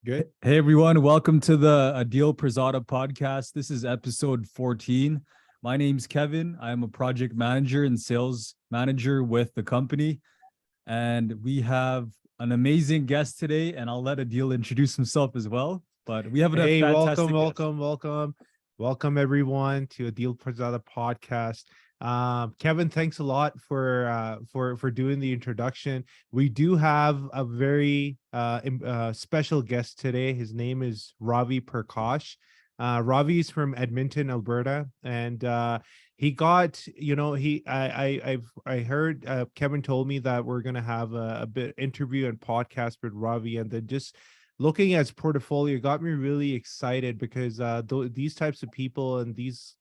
Good. Hey everyone, welcome to the Adeel Pirzada podcast. This is episode 14. My name's Kevin. I'm a project manager and sales manager with the company. And we have an amazing guest today, and I'll let Adeel introduce himself as well. But we have a Hey, fantastic welcome everyone to Adeel Pirzada podcast. Kevin, thanks a lot for doing the introduction. We do have a very special guest today. His name is Ravi Prakash. Ravi is from Edmonton, Alberta, and he got I heard Kevin told me that we're gonna have a bit interview and podcast with Ravi, and then just looking at his portfolio got me really excited because these types of people and these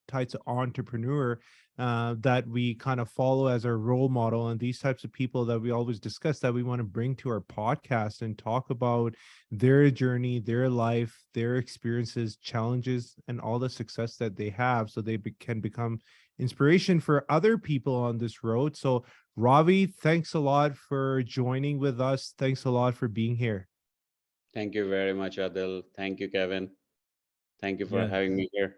types of entrepreneur that we kind of follow as our role model, and these types of people that we always discuss that we want to bring to our podcast and talk about their journey, their life, their experiences, challenges, and all the success that they have, so they can become inspiration for other people on this road. So Ravi, thanks a lot for joining with us. Thanks a lot for being here. Thank you very much, Adeel. Thank you, Kevin. Thank you for Yeah. having me here.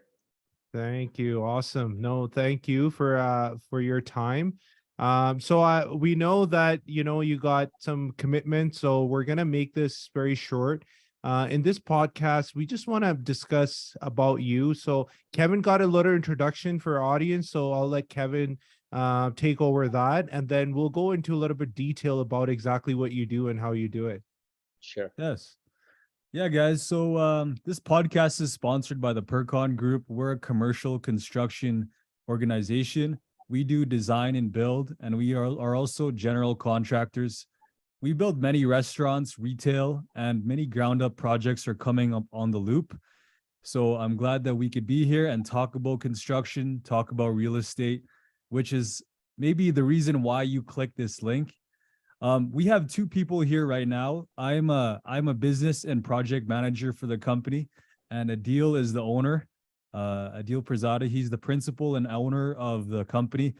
Thank you. Awesome. No, thank you for your time. We know that you got some commitment, so we're gonna make this very short. In this podcast, we just want to discuss about you. So Kevin got a little introduction for our audience, so I'll let Kevin take over that, and then we'll go into a little bit detail about exactly what you do and how you do it. Sure. Yes. Yeah, guys. So this podcast is sponsored by the Percon Group. We're a commercial construction organization. We do design and build, and we are also general contractors. We build many restaurants, retail, and many ground up projects are coming up on the loop. So I'm glad that we could be here and talk about construction, talk about real estate, which is maybe the reason why you click this link. We have two people here right now. I'm a business and project manager for the company, and Adeel is the owner. Adeel Pirzada, he's the principal and owner of the company.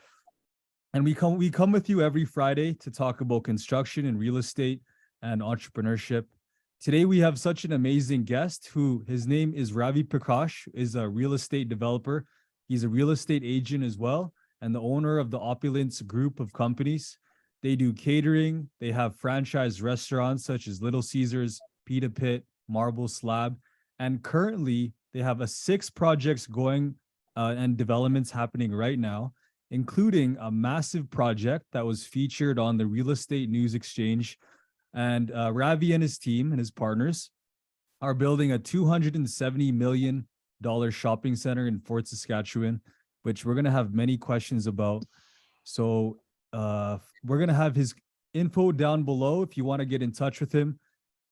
And we come with you every Friday to talk about construction and real estate and entrepreneurship. Today we have such an amazing guest who his name is Ravi Prakash, is a real estate developer. He's a real estate agent as well, and the owner of the Opulence group of companies. They do catering. They have franchise restaurants such as Little Caesars, Pita Pit, Marble Slab, and currently they have 6 projects going and developments happening right now, including a massive project that was featured on the Real Estate News Exchange. And Ravi and his team and his partners are building a $270 million shopping center in Fort Saskatchewan, which we're going to have many questions about. So we're going to have his info down below if you want to get in touch with him.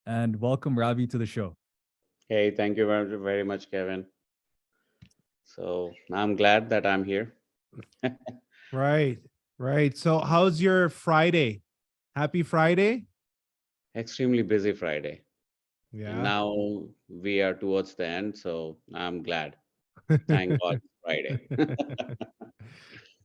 And welcome Ravi to the show. Hey, thank you very, very much, Kevin. So I'm glad that I'm here. Right. So how's your Friday? Happy Friday. Extremely busy Friday. And Yeah. now we are towards the end, so I'm glad. Thank God it's Friday.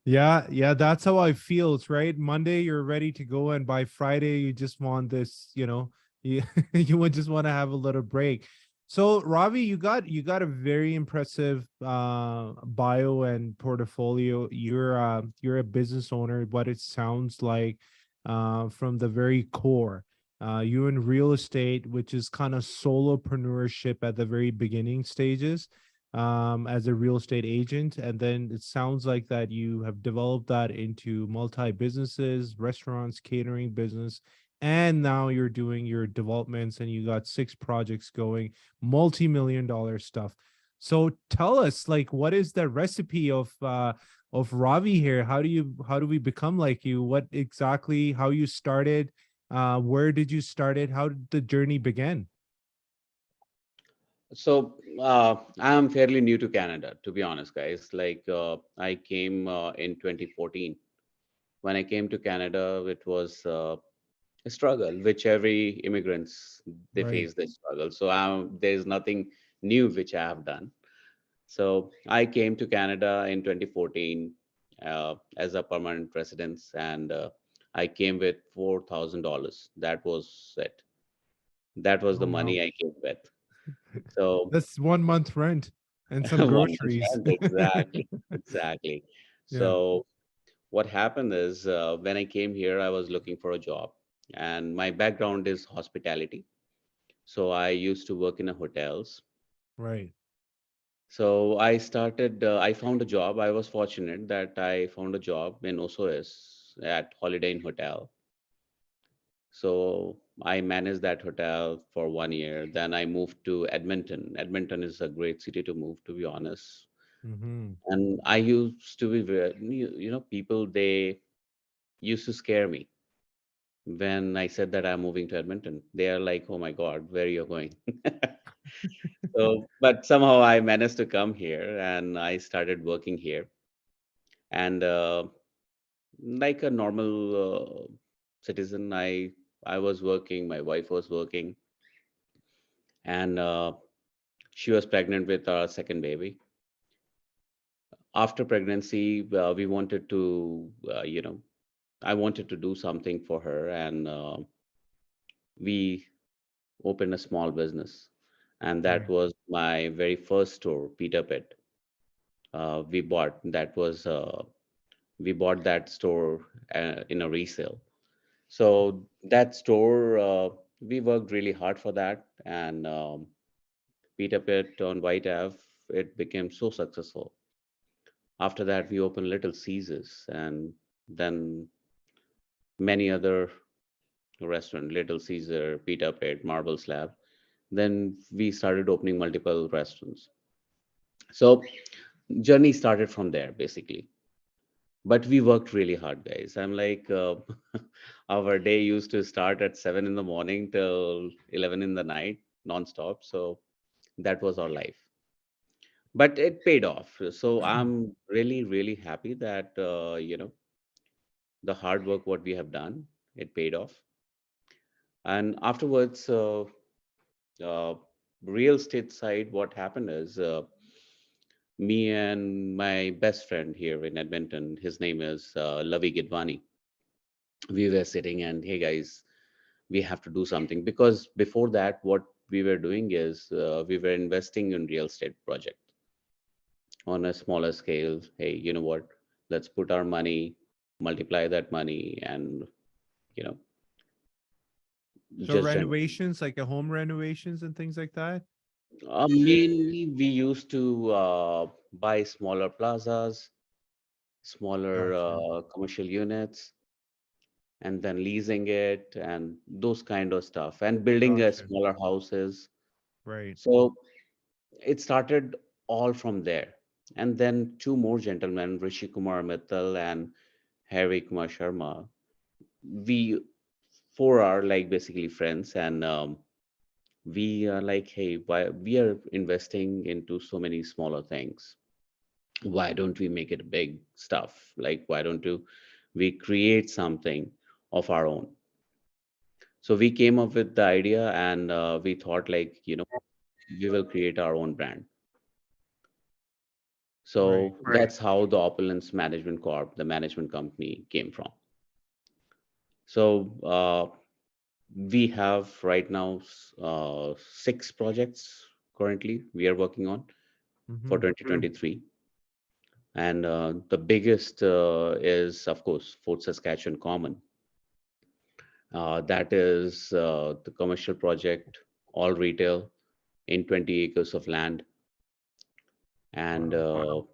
Yeah, that's how I feel. It's right. Monday, you're ready to go, and by Friday, you just want this, you you would just want to have a little break. So, Ravi, you got a very impressive bio and portfolio. You're a business owner, what it sounds like from the very core. You in real estate, which is kind of solopreneurship at the very beginning stages as a real estate agent. And then it sounds like that you have developed that into multi businesses, restaurants, catering business. And now you're doing your developments and you got 6 projects going, multi-million dollar stuff. So tell us, like, what is the recipe of Ravi here? How do we become like you? What exactly, how you started? Where did you start it? How did the journey begin? So I'm fairly new to Canada, to be honest, guys. I came in 2014. When I came to Canada, it was a struggle, which every immigrants they Right. face this struggle. So there's nothing new which I have done. So I came to Canada in 2014 as a permanent resident, and I came with $4,000. That was it. That was Oh the wow. money I came with. So That's 1 month rent and some 1 month groceries. rent, exactly, exactly. Yeah. So what happened is when I came here, I was looking for a job, and my background is hospitality. So I used to work in a hotels. Right. So I found a job. I was fortunate that I found a job in OSOS at Holiday Inn Hotel. So I managed that hotel for 1 year. Then I moved to Edmonton. Edmonton is a great city to move, to be honest. Mm-hmm. And I used to be very, people, they used to scare me when I said that I'm moving to Edmonton. They are like, oh my God, where you're going? So, but somehow I managed to come here and I started working here. And like a normal citizen, I was working, my wife was working, and she was pregnant with our second baby. After pregnancy, we wanted to, I wanted to do something for her, and we opened a small business, and that Right. was my very first store, Peter Pit. We bought that store in a resale. So that store, we worked really hard for that, and Peter Pit on White Ave, it became so successful. After that, we opened Little Caesars, and then many other restaurants, Little Caesar, Peter Pit, Marble Slab. Then we started opening multiple restaurants. So journey started from there basically. But we worked really hard, guys. I'm like, our day used to start at 7 in the morning till 11 in the night, nonstop. So that was our life. But it paid off. So I'm really, really happy that the hard work what we have done, it paid off. And afterwards, uh, real estate side, what happened is me and my best friend here in Edmonton, his name is Lavi Gidwani. We were sitting and, hey guys, we have to do something, because before that what we were doing is we were investing in real estate project on a smaller scale. Hey, you know what, let's put our money, multiply that money, and you know So just renovations, like a home renovations and things like that. mainly we used to buy smaller plazas, smaller Gotcha. commercial units, and then leasing it and those kind of stuff, and building a Gotcha. smaller houses. Right. So it started all from there. And then two more gentlemen, Rishi Kumar Mittal and Harry Kumar Sharma, we four are like basically friends, and we are like, hey, why we are investing into so many smaller things? Why don't we make it big stuff? Like, why don't we create something of our own? So we came up with the idea, and we thought like, we will create our own brand. Right. So that's how the Opulence Management Corp, the management company, came from. So we have right now six projects currently we are working on for Mm-hmm. 2023. And the biggest is, of course, Fort Saskatchewan Common. That is the commercial project, all retail in 20 acres of land. And Wow.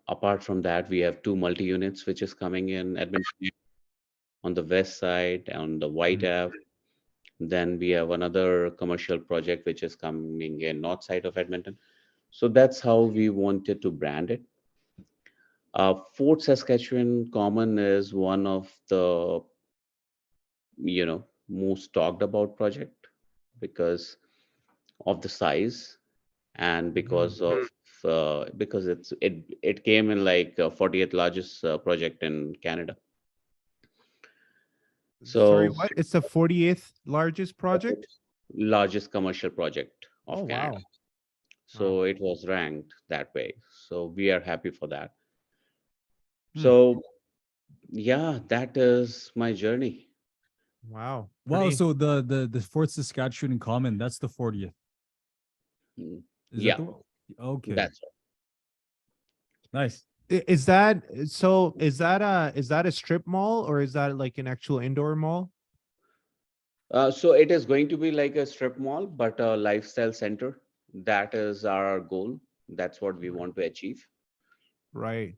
apart from that, we have two multi units which is coming in Edmonton on the west side, on the White Ave. Then we have another commercial project which is coming in north side of Edmonton. So that's how we wanted to brand it. Fort Saskatchewan Common is one of the most talked about project because of the size, and Mm-hmm. because it came in like 40th largest project in Canada. Sorry, So what? It's the 48th largest project? largest commercial project Oh, of Canada. wow. Wow. So it was ranked that way. So we are happy for that. Hmm. So yeah, that is my journey. Wow. Wow. Pretty. So the Fort Saskatchewan Common, that's the 40th. Mm. Is that Yeah, the one? Okay. that's Nice. Is that so? Is that a strip mall or is that like an actual indoor mall? So it is going to be like a strip mall, but a lifestyle center. That is our goal. That's what we Right. want to achieve. Right.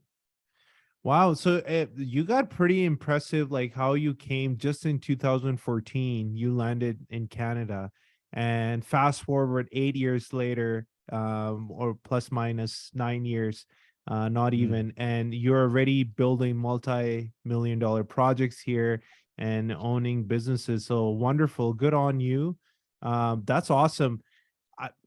Wow. So you got pretty impressive, like how you came just in 2014, you landed in Canada, and fast forward 8 years later, or plus minus 9 years, not Mm. even, and you're already building multi-million dollar projects here and owning businesses. So wonderful. Good on you. That's awesome.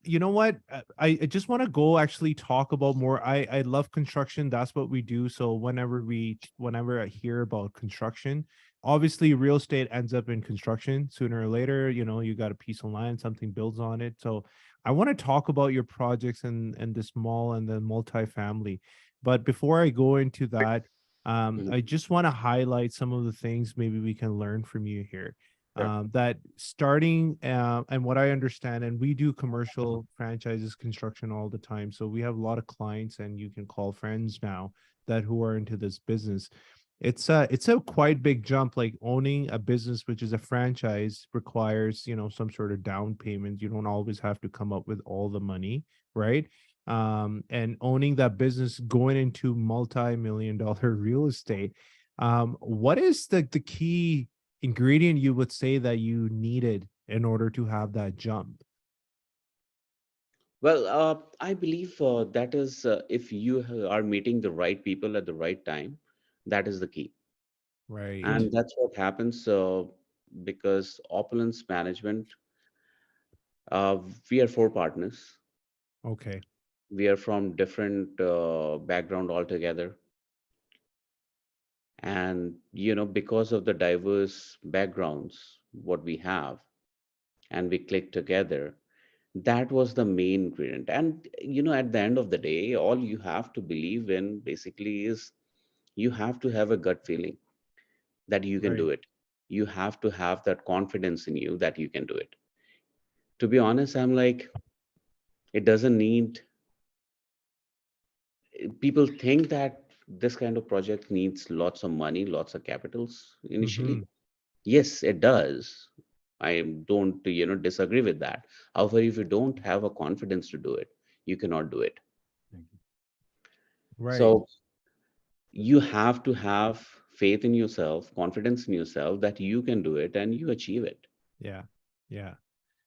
You know what? I just want to go actually talk about more. I love construction. That's what we do. So whenever I hear about construction, obviously real estate ends up in construction sooner or later. You know, you got a piece of land, something builds on it. So I want to talk about your projects and this mall and the multifamily. But before I go into that, Mhm. I just want to highlight some of the things maybe we can learn from you here, Sure. that starting, and what I understand, and we do commercial franchises construction all the time. So we have a lot of clients, and you can call friends now that who are into this business. It's a quite big jump. Like owning a business, which is a franchise, requires, some sort of down payment. You don't always have to come up with all the money, right? And owning that business, going into multi-million dollar real estate, what is the key ingredient you would say that you needed in order to have that jump? Well, I believe that is if you are meeting the right people at the right time, that is the key. Right. And that's what happens because opulence management, we are four partners. Okay. We are from different background altogether. And, because of the diverse backgrounds, what we have, and we click together, that was the main ingredient. And, at the end of the day, all you have to believe in basically is you have to have a gut feeling that you can do Right. it. You have to have that confidence in you that you can do it. To be honest, I'm like, it doesn't need, people think that this kind of project needs lots of money, lots of capitals Mm-hmm. initially. Yes, it does. I don't, disagree with that. However, if you don't have a confidence to do it, you cannot do it. Thank you. Right. So you have to have faith in yourself, confidence in yourself that you can do it and you achieve it. Yeah. Yeah.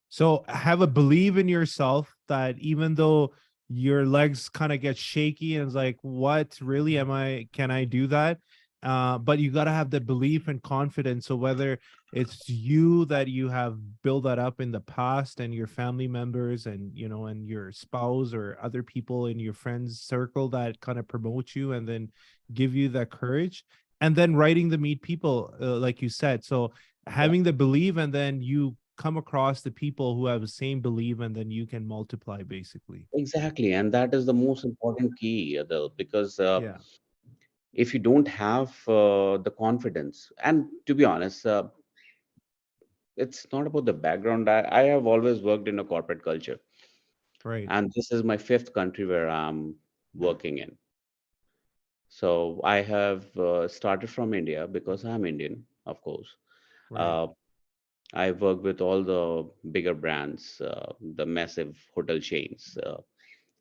So have a believe in yourself that even though your legs kind of get shaky and it's like, what really am I? Can I do that? But you got to have the belief and confidence. So whether it's you that you have built that up in the past and your family members and, and your spouse or other people in your friends circle that kind of promote you and then give you that courage, and then writing the meet people, like you said. So Yeah, having the belief, and then you come across the people who have the same belief, and then you can multiply basically. exactly. And that is the most important key, Adil, because Yeah. if you don't have the confidence, and to be honest, it's not about the background. I have always worked in a corporate culture, Right. and this is my fifth country where I'm working in. So I have started from India because I'm Indian, of course. Right. Uh, I work with all the bigger brands, the massive hotel chains.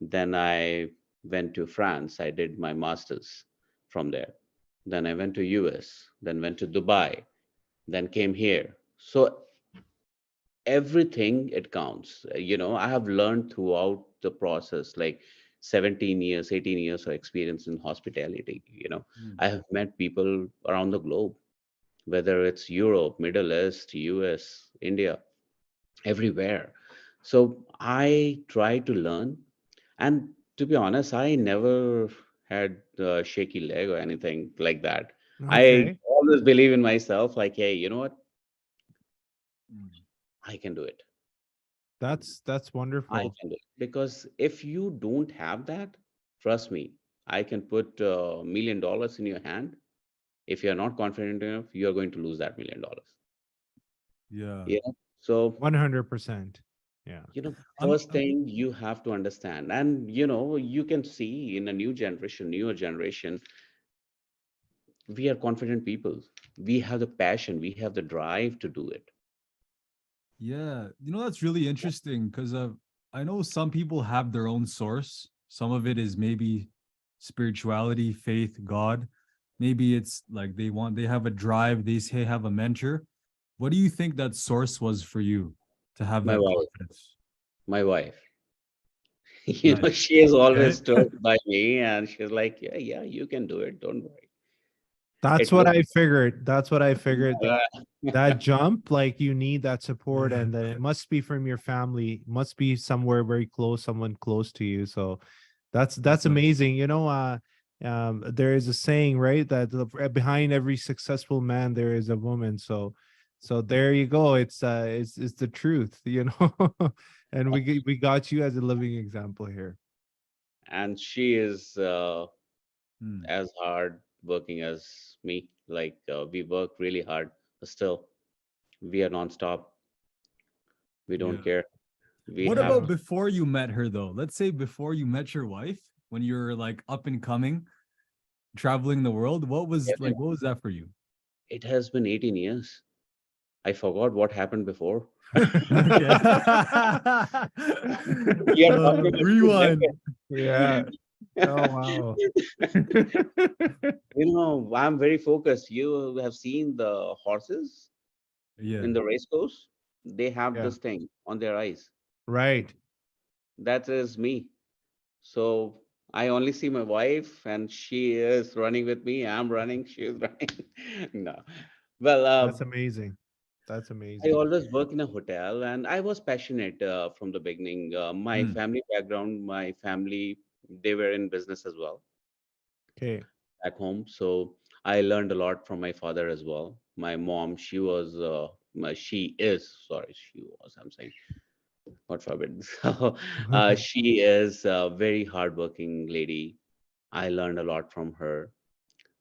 Then I went to France. I did my master's from there. Then I went to US. Then went to Dubai. Then came here. So everything it counts. I have learned throughout the process, like 17 years, 18 years of experience in hospitality. Mm. I have met people around the globe, whether it's Europe, Middle East, US, India, everywhere. So I try to learn. And to be honest, I never had a shaky leg or anything like that. I Okay. always believe in myself, like, hey, you know what? Mm. I can do it. That's I wonderful. can do it. Because if you don't have that, trust me, I can put $1 million in your hand. If you're not confident enough, you're going to lose that $1 million. Yeah. Yeah. So, 100%. Yeah. first I'm thing you have to understand, and you can see in a new generation, newer generation, we are confident people. We have the passion, we have the drive to do it. Yeah, that's really interesting because I know some people have their own source. Some of it is maybe spirituality, faith, God. Maybe it's like they have a drive, they say have a mentor. What do you think that source was for you to have My that wife, confidence? my wife, Nice. she has always Okay. stood by me, and she's like, yeah, yeah, you can do it, don't worry. That's It what looks, I figured. That's what I figured, that yeah. that jump, like, you need that support, and then it must be from your family, must be somewhere very close, someone close to you. So that's Nice. amazing. There is a saying, right, that behind every successful man there is a woman. So there you go. It's the truth, and we got you as a living example here. And she is Hmm. as hard working as me. Like, we work really hard, but still, we are non-stop. We don't Yeah. care. We What have about Yeah. to. before you met her though? Let's say before you met your wife, when you're like up and coming, traveling the world, what was that for you? It has been 18 years. I forgot what happened before. Okay. We are talking about two Rewind. Yeah. decades. Oh wow. I'm very focused. You have seen the horses Yeah. in the race course? They have Yeah. this thing on their eyes. Right. That is me. So I only see my wife, and she is running with me. I'm running, she is running. No. Well, That's amazing. That's I amazing. always work in a hotel, and I was passionate from the beginning. My Mm, family background, my family, they were in business as well Okay. back home. So I learned a lot from my father as well. My mom, she is, sorry, she was, I'm saying, God forbid. So she is a very hardworking lady. I learned a lot from her.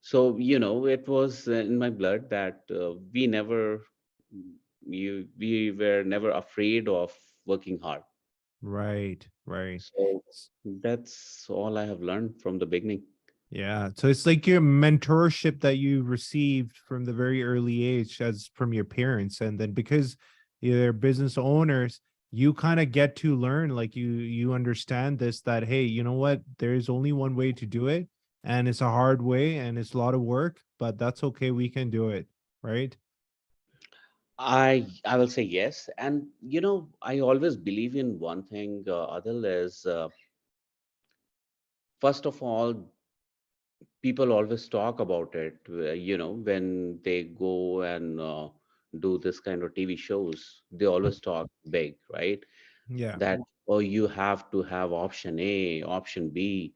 So, it was in my blood that we were never afraid of working hard. Right. Right. So that's all I have learned from the beginning. Yeah. So it's like your mentorship that you received from the very early age, as from your parents. And then because they're business owners, you kind of get to learn, like, you understand this, that hey, you know what? There is only one way to do it. And it's a hard way and it's a lot of work, but that's okay. We can do it. Right. I will say yes, and I always believe in one thing, Adil, is first of all, people always talk about it. When they go and do this kind of TV shows, they always talk big, right? Yeah. That, oh, you have to have option A, option B.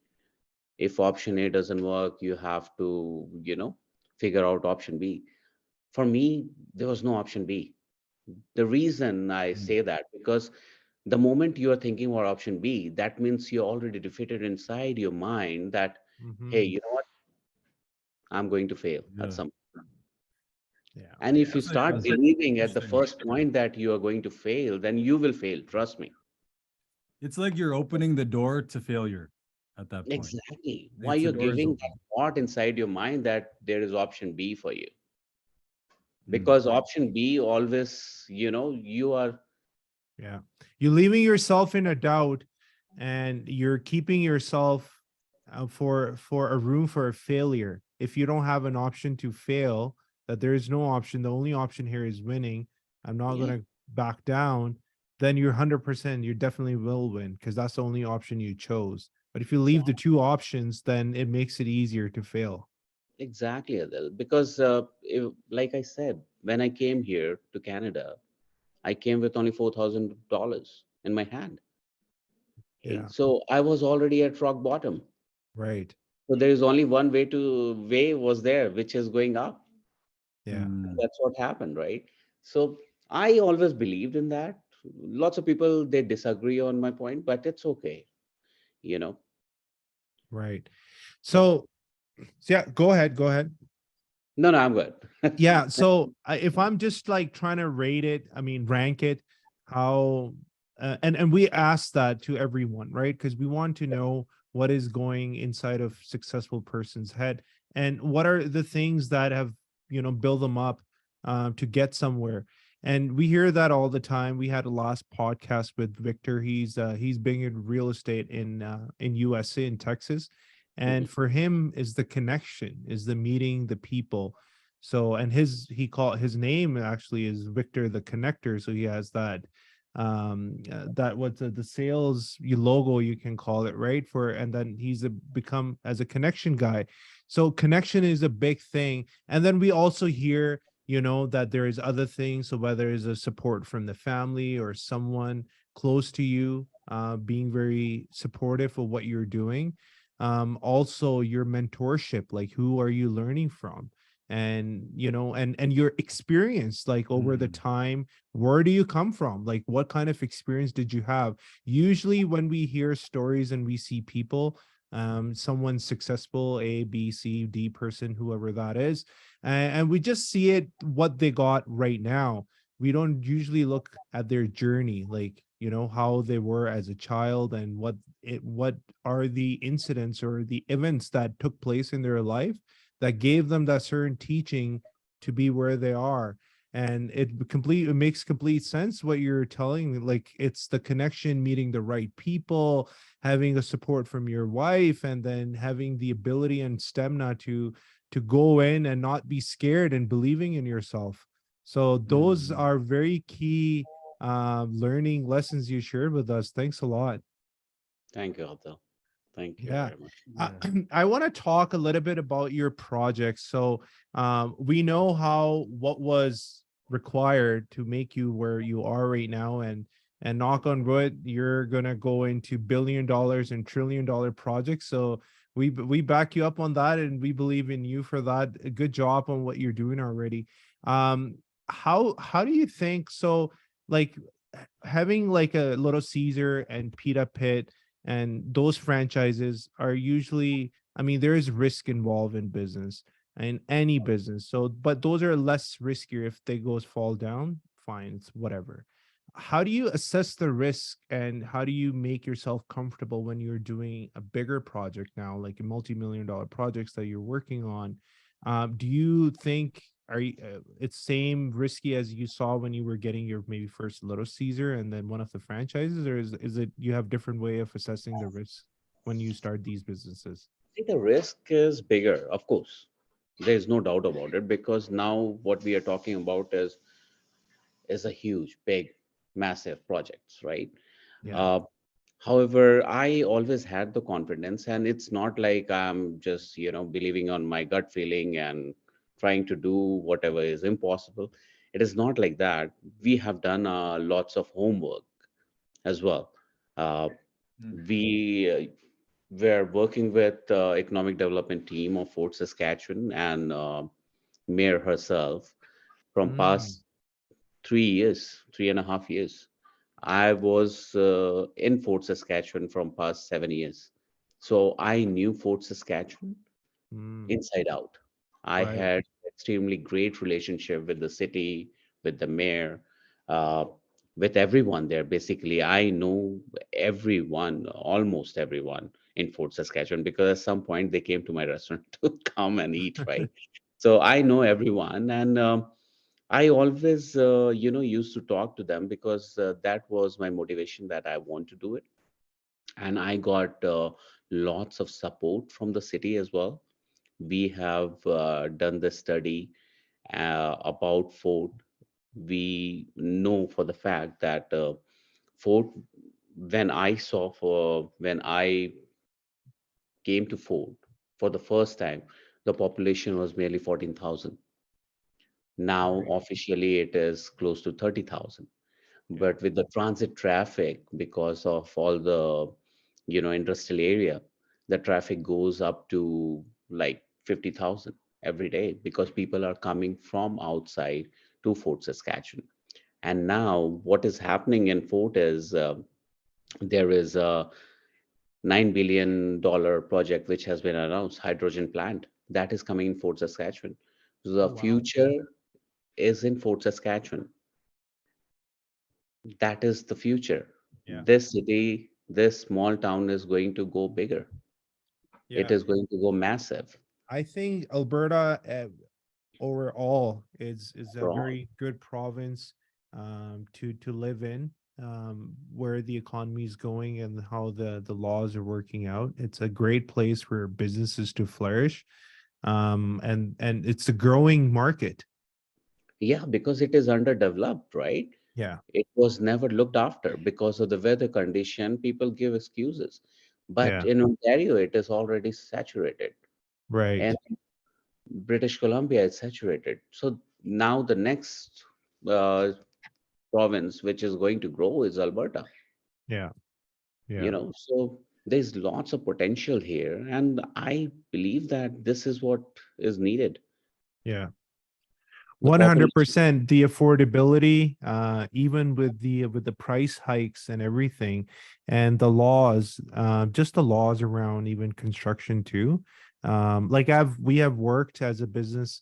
If option A doesn't work, you have to, figure out option B. For me, there was no option B. The reason I mm, say that, because the moment you are thinking about option B, that means you're already defeated inside your mind that, hey, Hmm. you know what? I'm going to fail at yeah. some. Yeah. And if you start That's believing at the interesting. first point that you are going to fail, then you will fail. Trust me. It's like you're opening the door to failure at that point. Exactly. Why It's the you're door is giving that open. thought inside your mind that there is option B for you? Mm, Because option B always, you are. Yeah. You're leaving yourself in a doubt, and you're keeping yourself for a room for a failure. If you don't have an option to fail, that there is no option, the only option here is winning. I'm not Yeah, going to back down. Then you're 100%, you definitely will win, because that's the only option you chose. But if you leave the two options, then it makes it easier to fail. exactly, Adil. Because, like I said, when I came here to Canada, I came with only $4,000 in my hand. Yeah. So I was already at rock bottom. Right. So there is only one way was there, which is going up. Yeah. mm. That's what happened, right? So I always believed in that. Lots of people, they disagree on my point, but it's okay. You know, Right. So yeah, go ahead. Go ahead. No, no, I'm good. Yeah, so if I'm just like trying to rate it, I mean rank it, how and we ask that to everyone, right? Because we want to know what is going inside of successful person's head, and what are the things that have, build them up to get somewhere. And we hear that all the time. We had a last podcast with Victor. He's big in real estate in USA, in Texas, Mhm. and for him is the connection, is the meeting the people. So, and he called his name actually is Victor the Connector. So he has that what's the sales logo, you can call it, right? For, and then become as a connection guy. So connection is a big thing. And then we also hear, that there is other things. So whether it's a support from the family or someone close to you, being very supportive of what you're doing. Also your mentorship, like who are you learning from? And and your experience, like over the Mm. time, where do you come from, like what kind of experience did you have? Usually when we hear stories and we see people, someone successful, A, B, C, D person, whoever that is, and we just see it, what they got right now. We don't usually look at their journey, like how they were as a child, and what are the incidents or the events that took place in their life that gave them that certain teaching to be where they are. And it makes complete sense what you're telling me. Like it's the connection, meeting the right people, having a support from your wife, and then having the ability and stamina to go in and not be scared and believing in yourself. So those Mm. are very key learning lessons you shared with us. Thanks a lot. Thank you, Adeel. Thank you Yeah. very much. I, Yeah. I want to talk a little bit about your project. So, we know how what was required to make you where you are right now, and knock on wood, you're gonna go into $1 billion and $1 trillion projects. So we back you up on that, and we believe in you for that. A good job on what you're doing already. Um, how do you think so? Like having like a Little Caesar and Pita Pit, and those franchises are usually, I mean, there is risk involved in business, in any business. So but those are less riskier. If they goes fall down, fine, it's whatever. How do you assess the risk, and how do you make yourself comfortable when you're doing a bigger project now, like a multi-million dollar projects that you're working on? Do you think, are you, it's same risky as you saw when you were getting your maybe first Little Caesar and then one of the franchises, or is it you have different way of assessing the risk when you start these businesses? See, the risk is bigger, of course. There's no doubt about it because now what we are talking about is a huge, big, massive projects, right? Yeah. Uh, However, I always had the confidence, and it's not like I'm just, believing on my gut feeling and trying to do whatever is impossible. It is not like that. We have done lots of homework as well. Uh, Mm. we were working with economic development team of Fort Saskatchewan and mayor herself from Mm, past 3 years, 3.5 years. I was in Fort Saskatchewan from past 7 years. So I knew Fort Saskatchewan mm, inside out. I right. had extremely great relationship with the city, with the mayor, uh, with everyone there. Basically, I know everyone, almost everyone in Fort Saskatchewan because at some point they came to my restaurant to come and eat, right? So I know everyone, and I always, used to talk to them because that was my motivation that I want to do it. And I got lots of support from the city as well. We have done the study about Fort. We know for the fact that Fort, when I came to Fort for the first time, the population was merely 14,000. Now, Right. officially, it is close to 30,000. Yeah. But with the transit traffic, because of all the, industrial area, the traffic goes up to like 50,000 every day because people are coming from outside to Fort Saskatchewan. And now, what is happening in Fort is there is a $9 billion project which has been announced, hydrogen plant that is coming in Fort Saskatchewan. Oh The wow. future is in Fort Saskatchewan. That is the future. Yeah. This city, this small town is going to go bigger. It Yeah. is going to go massive I think Alberta overall is a overall. very good province to live in, where the economy is going and how the laws are working out. It's a great place for businesses to flourish, and it's a growing market. Yeah, because it is underdeveloped, right? Yeah. It was never looked after because of the weather condition. People give excuses. But Yeah. in Ontario, it is already saturated. And Right. British Columbia is saturated. So now the next uh, province which is going to grow is Alberta. Yeah. You Yeah. know, so there's lots of potential here, and I believe that this is what is needed. Yeah. The population. 100%. The affordability, even with the price hikes and everything, and the laws, just the laws around even construction too. Like we have worked as a business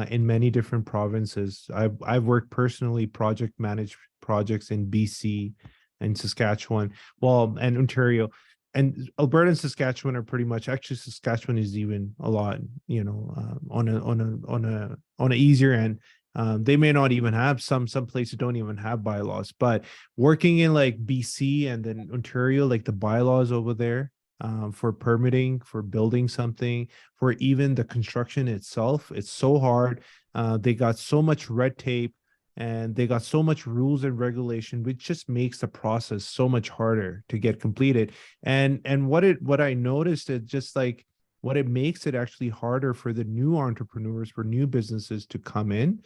in many different provinces. I've worked personally, project managed projects in BC and Saskatchewan, well, and Ontario. And Alberta and Saskatchewan are pretty much, actually Saskatchewan is even a lot, on a easier end. They may not even have, some places don't even have bylaws, but working in like BC and then Ontario, like the bylaws over there, for permitting, for building something, for even the construction itself, it's so hard. They got so much red tape and they got so much rules and regulation, which just makes the process so much harder to get completed. And what I noticed is just like what it makes it actually harder for the new entrepreneurs, for new businesses to come in.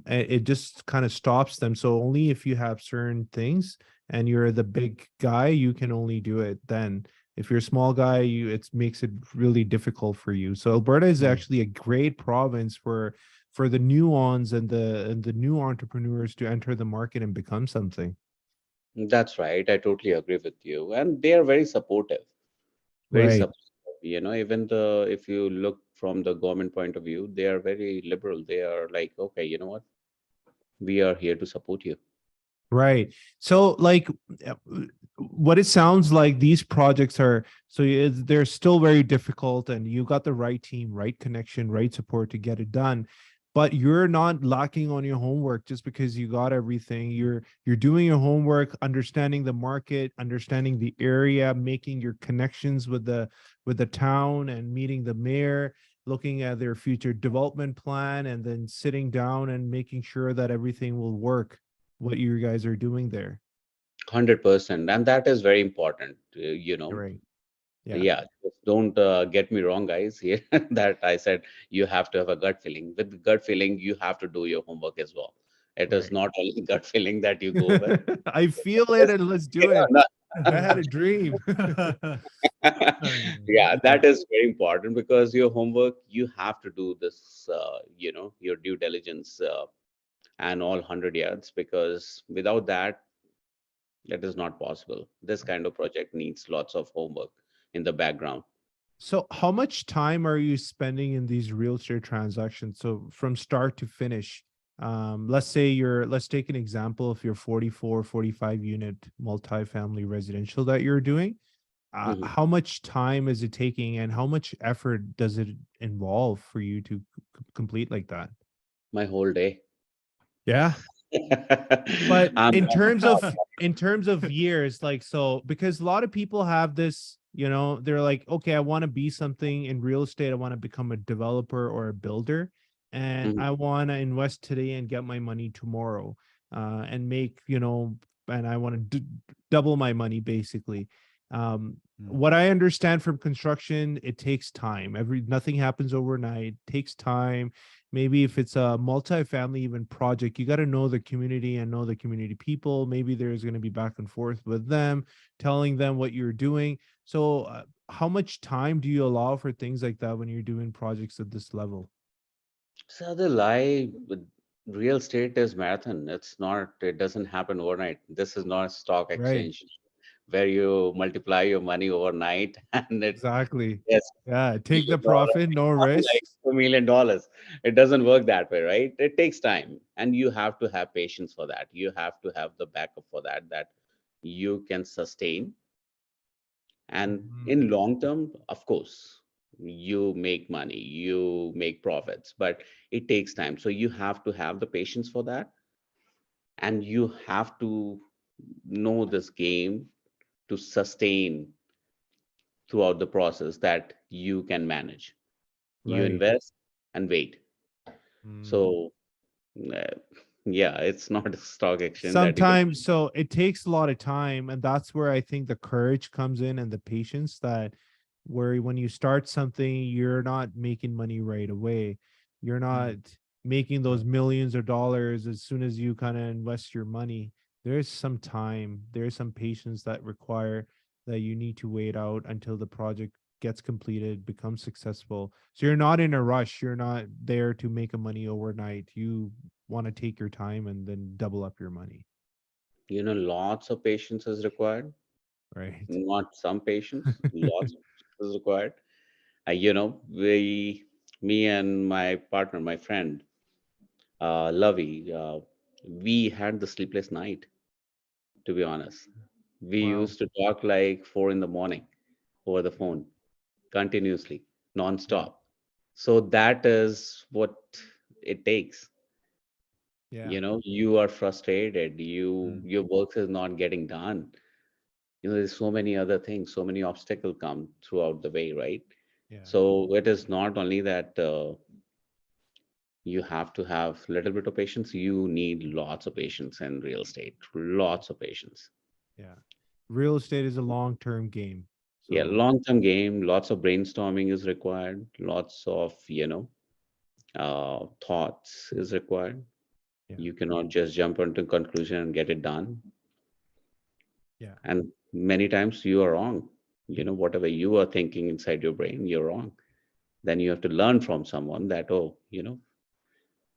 It just kind of stops them. So only if you have certain things and you're the big guy, you can only do it then. If you're a small guy, it makes it really difficult for you. So Alberta is Mm. actually a great province for the new ones and the new entrepreneurs to enter the market and become something. That's right. I totally agree with you. And they are very supportive, very Right. supportive. You know, even the if you look from the government point of view, they are very liberal. They are like, okay, you know what? We are here to support you. Right. So, like, uh, what it sounds like, these projects are so they're still very difficult, and you got the right team, right connection, right support to get it done. But you're not lacking on your homework just because you got everything. You're doing your homework, understanding the market, understanding the area, making your connections with the town, and meeting the mayor, looking at their future development plan, and then sitting down and making sure that everything will work, what you guys are doing there. 100%. And that is very important. You know, Right. Yeah. yeah, just don't get me wrong, guys. Here, that I said you have to have a gut feeling. With gut feeling, you have to do your homework as well. It is Right. not only gut feeling that you go with. I feel it, Just, and let's you do it. know, I had a dream. yeah, Yeah. that is very important because your homework, you have to do this, your due diligence and all 100 yards because without that, it is not possible. This kind of project needs lots of homework in the background. So how much time are you spending in these real estate transactions? So from start to finish, let's take an example of your 44, 45 unit multifamily residential that you're doing. Mhm. How much time is it taking and how much effort does it involve for you to complete like that? My whole day. Yeah. But I'm in terms of years, like, so because a lot of people have this, they're like, okay, I want to be something in real estate, I want to become a developer or a builder, and Mhm. I want to invest today and get my money tomorrow, and make, and I want to double my money basically. Mm. What I understand from construction, it takes time. Nothing happens overnight, it takes time. Maybe if it's a multi-family even project, you got to know the community and know the community people. Maybe there's going to be back and forth with them, telling them what you're doing. So how much time do you allow for things like that when you're doing projects at this level? So the lie with real estate is marathon. It doesn't happen overnight. This is not a stock Right. exchange. where you multiply your money overnight and it, Exactly. yes, Yeah. Take the $1 profit, no like risks. $2 million. It doesn't work that way, right? It takes time, and you have to have patience for that. You have to have the backup for that, that you can sustain. And Mhm. in long term, of course, you make money, you make profits, but it takes time. So you have to have the patience for that, and you have to know this game to sustain throughout the process that you can manage. You Right. invest and wait. Mm. So, uh, yeah, it's not a stock exchange that you can. Sometimes, so it takes a lot of time, and that's where I think the courage comes in and the patience, that where when you start something, you're not making money right away. You're not Mm, making yeah. those millions of dollars as soon as you kind of invest your money. There's some time, there's some patience that require, that you need to wait out until the project gets completed, becomes successful. So you're not in a rush, you're not there to make a money overnight. You want to take your time and then double up your money, Lots of patience is required. right? Not some patience, lots of patience is required. Me and my partner, my friend, Lovey, we had the sleepless night, to be honest. We Wow. used to talk like 4 in the morning over the Yeah. phone continuously, Yeah. non-stop. So that is what it takes. Yeah. You are frustrated, Mm. your work is not getting done. There's so many other things, so many obstacles come throughout the way, right? Yeah. So it is not only that you have to have little bit of patience, you need lots of patience in real estate, lots of patience. Yeah. Real estate is a long-term game. Yeah, So, long-term game, lots of brainstorming is required, lots of thoughts is required. yeah. You cannot just jump into conclusion and get it done. Yeah. And many times you are wrong. Whatever you are thinking inside your brain, you're wrong. Then you have to learn from someone that, oh,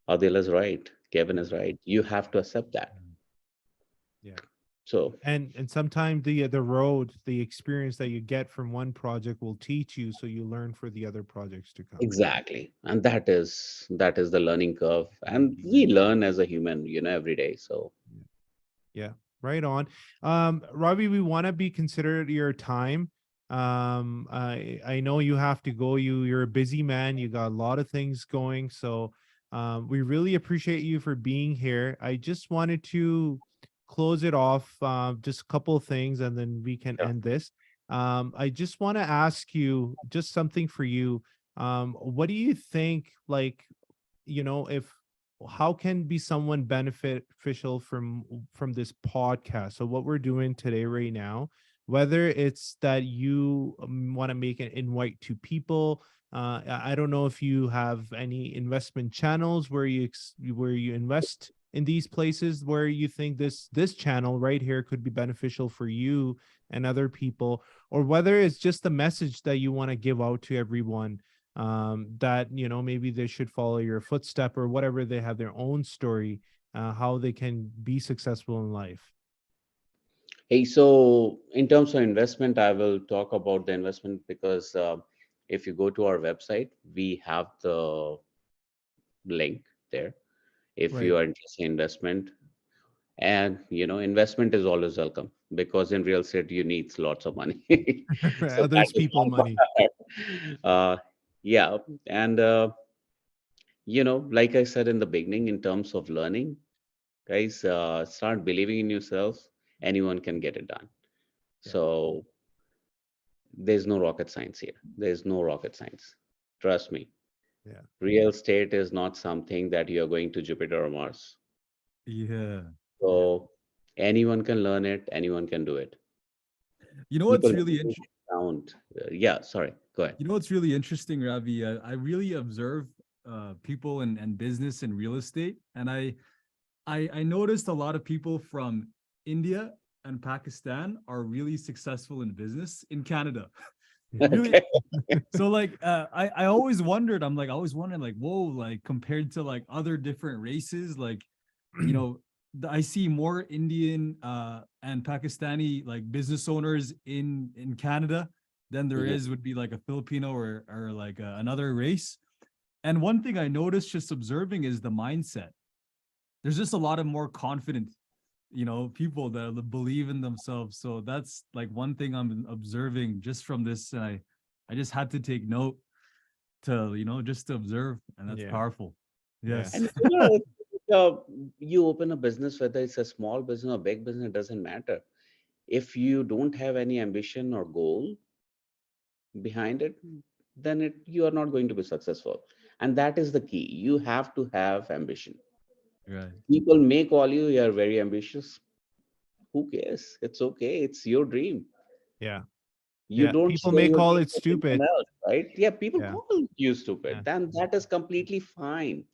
Adil is right, Kevin Yeah. is right. You have to accept that. Mm. Yeah. So And sometimes the road, the experience that you get from one project will teach you, so you learn for the other projects to come. exactly, and that is the learning curve, and Mhm. we learn as a human, every day. So Yeah. Yeah, right on. Ravi, we want to be considerate of your time. I know you have to go. You're a busy man. You got a lot of things going. So we really appreciate you for being here. I just wanted to close it off. Just a couple of things, and then we can yeah. end this. I just want to ask you just something for you. What do you think? Like, if how can be someone beneficial from this podcast? So what we're doing today right now, whether it's that you want to make an invite to people, I don't know if you have any investment channels where where you invest in these places, where you think this channel right here could be beneficial for you and other people, or whether it's just a message that you want to give out to everyone, that maybe they should follow your footstep, or whatever, they have their own story, how they can be successful in life. Hey, so in terms of investment, I will talk about the investment because if you go to our website, we have the link there. If you Right. are interested in investment, and investment is always welcome because in real estate you need lots of money. So that Others is people one money. part. Yeah, and like I said in the beginning, in terms of learning, guys, start believing in yourselves. Anyone can get it done. Yeah. So there's no rocket science here. There's no rocket science. Trust me. Yeah. Real estate is not something that you're going to Jupiter or Mars. Yeah. Yeah. So anyone can learn it. Anyone can do it. You know People what's really sound. Yeah, sorry. Go ahead. what's really interesting, Ravi? I really observe people and business and real estate, and I noticed a lot of people from India and Pakistan are really successful in business in Canada. Really. Okay. So like I always wondered, I always wondered like, whoa, like compared to like other different races, like, you know, I see more Indian and Pakistani like business owners in Canada than there Mhm. is would be like a Filipino or like another race. And one thing I noticed just observing is the mindset. There's just a lot of more confident, people that believe in themselves. So that's like one thing I'm observing just from this, and I just had to take note to just to observe, and that's Yeah. powerful. Yeah. Yes. And uh, you open a business, whether it's a small business or big business, it doesn't matter. If you don't have any ambition or goal behind it, then you are not going to be successful. And that is the key. You have to have ambition. Right. People may call you, you are very ambitious. Who cares? It's okay. It's your dream. Yeah. You Yeah. don't People share may your call dream it with anyone stupid. else, right? Yeah, people Yeah. call you stupid. Yeah. Then that is completely fine.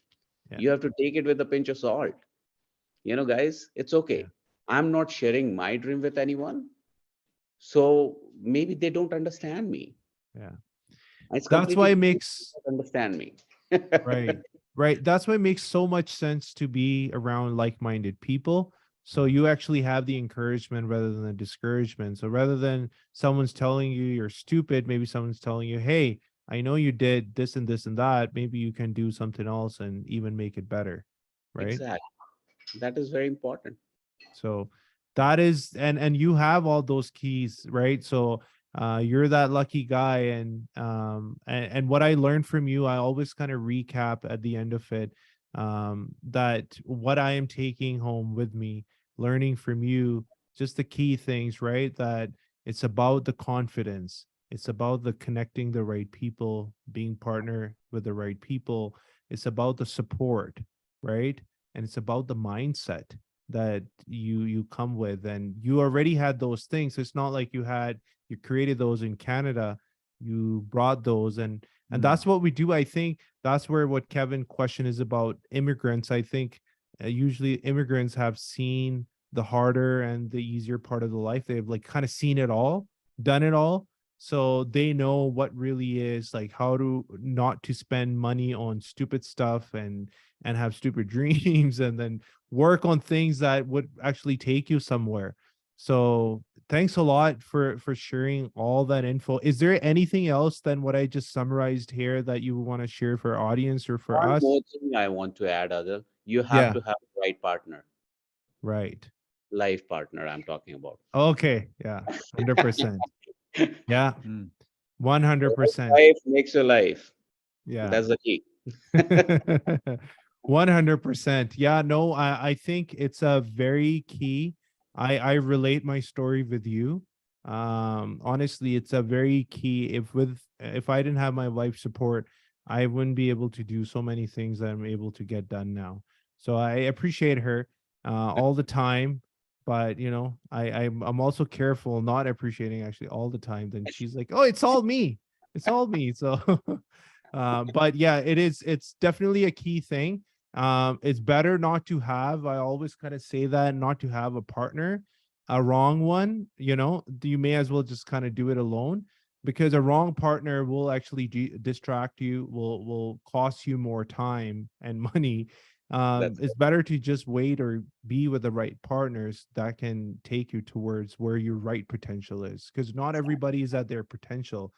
Yeah. You have to take it with a pinch of salt. Guys, it's Yeah. okay. I'm not sharing my dream with anyone. So maybe they don't understand me. Yeah. It's That's why completely it fine if makes they don't understand me. right. Right. That's why it makes so much sense to be around like-minded people. So you actually have the encouragement rather than the discouragement. So rather than someone's telling you you're stupid, maybe someone's telling you, hey, I know you did this and that. Maybe you can do something else and even make it better. Right. Exactly. That is very important. So that is and you have all those keys, right? So you're that lucky guy and what I learned from you, I always kind of recap at the end of it, that what I am taking home with me, learning from you, just the key things, right? That it's about the confidence, it's about the connecting the right people, being partner with the right people, it's about the support, right? And it's about the mindset that you come with, and you already had those things. It's not like you created those in Canada, you brought those, and Mm. that's what we do. I think that's where what Kevin question is about immigrants. I think usually immigrants have seen the harder and the easier part of the life. They've like kind of seen it all, done it all, so they know what really is like how to not to spend money on stupid stuff and have stupid dreams and then work on things that would actually take you somewhere. So thanks a lot for sharing all that info. Is there anything else than what I just summarized here that you want to share for our audience or for One us? more thing I want to add, Adil. You have Yeah, to have the right partner, right. life partner, I'm talking about. Okay, yeah, 100%. Yeah, Mm. 100%. Life makes your life. Yeah. That's the key. 100%. Yeah, no, I think it's a very key. I relate my story with you. Honestly, it's a very key. If I didn't have my wife support, I wouldn't be able to do so many things that I'm able to get done now. So I appreciate her all the time. But I'm also careful not appreciating actually all the time. Then she's like, "Oh, it's all me. It's all me." So but yeah, it's definitely a key thing. It's better not to have, I always kind of say that, not to have a partner, a wrong one. You may as well just kind of do it alone, because a wrong partner will actually distract you, will cost you more time and money. That's It's better to just wait or be with the right partners that can take you towards where your right potential is, because not everybody is at their potential.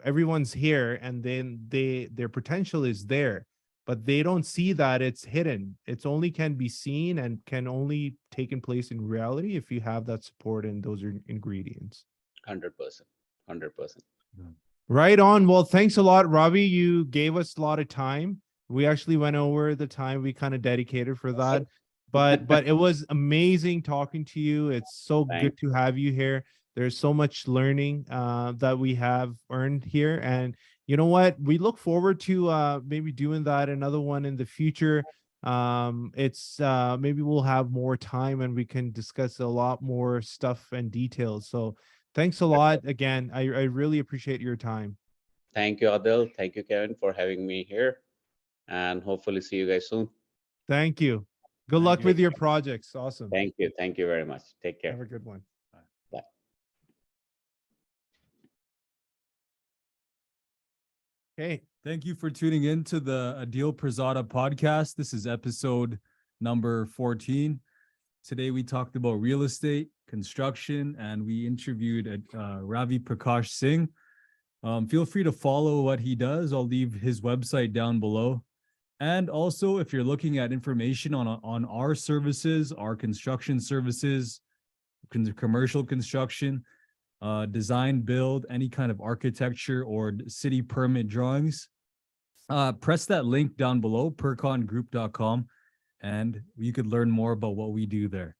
Everyone's here, and then their potential is there, but they don't see that it's hidden. It's only can be seen and can only take in place in reality if you have that support and those are ingredients. 100%. 100%. Right on. Well, thanks a lot, Ravi. You gave us a lot of time. We actually went over the time we kind of dedicated for that. But it was amazing talking to you. It's so Thank good to have you here. There's so much learning that we have earned here. And you know what? We look forward to maybe doing that another one in the future. It's maybe we'll have more time and we can discuss a lot more stuff and details. So thanks a you. lot again. I really appreciate your time. Thank you, Adil. Thank you, Kevin, for having me here. And hopefully see you guys soon. Thank you. Good Thank luck you. with your projects. Awesome. Thank you. Thank you very much. Take care. Have a good one. Bye. Okay. Thank you for tuning in to the Adeel Pirzada podcast. This is episode number 14. Today we talked about real estate, construction, and we interviewed Ravi Prakash Singh. Feel free to follow what he does. I'll leave his website down below. And also, if you're looking at information on our services, our construction services, commercial construction, design, build, any kind of architecture or city permit drawings, press that link down below, percongroup.com, and you could learn more about what we do there.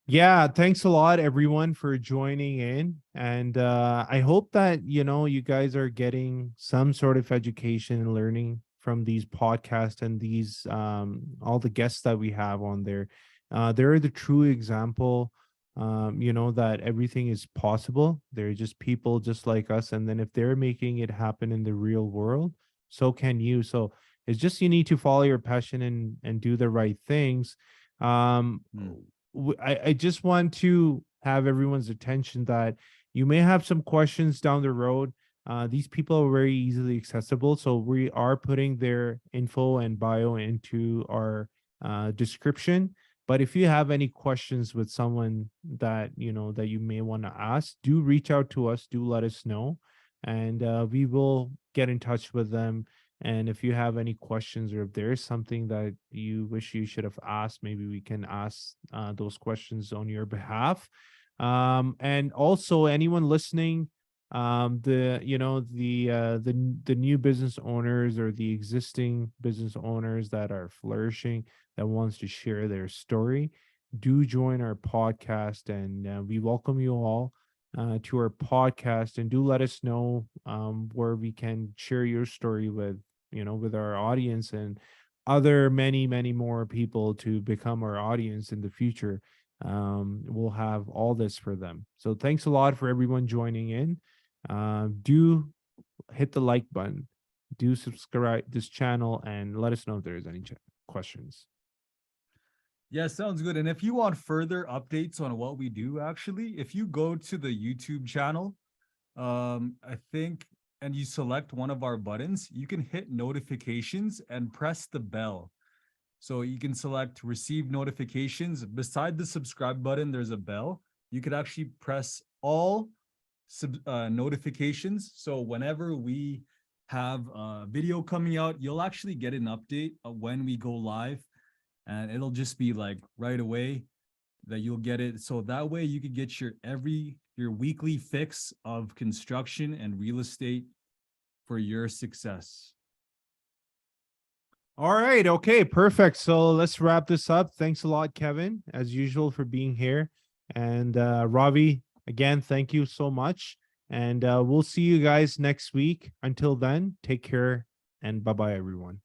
Yeah, thanks a lot everyone for joining in. And I hope that you guys are getting some sort of education and learning from these podcasts and these all the guests that we have on there. They're the true example, that everything is possible. They're just people just like us. And then if they're making it happen in the real world, so can you. So it's just you need to follow your passion and do the right things. Um, I just want to have everyone's attention that you may have some questions down the road. These people are very easily accessible, so we are putting their info and bio into our description. But if you have any questions with someone that that you may want to ask, do reach out to us. Do let us know, and we will get in touch with them. And if you have any questions or if there is something that you wish you should have asked, maybe we can ask those questions on your behalf. And also, anyone listening, the new business owners or the existing business owners that are flourishing that wants to share their story, do join our podcast, and we welcome you all to our podcast. And do let us know where we can share your story with with our audience and other many more people to become our audience in the future. We'll have all this for them. So thanks a lot for everyone joining in. Do hit the like button, do subscribe this channel, and let us know if there's any questions. Yeah, sounds good. And if you want further updates on what we do, actually, if you go to the YouTube channel, I think, and you select one of our buttons, you can hit notifications and press the bell. So you can select receive notifications. Beside the subscribe button, there's a bell. You could actually press all notifications. So whenever we have a video coming out, you'll actually get an update of when we go live, and it'll just be like right away that you'll get it. So that way you could get your weekly fix of construction and real estate for your success. All right. Okay, perfect. So let's wrap this up. Thanks a lot, Kevin, as usual, for being here. And Ravi, again, thank you so much. And we'll see you guys next week. Until then, take care and bye-bye, everyone.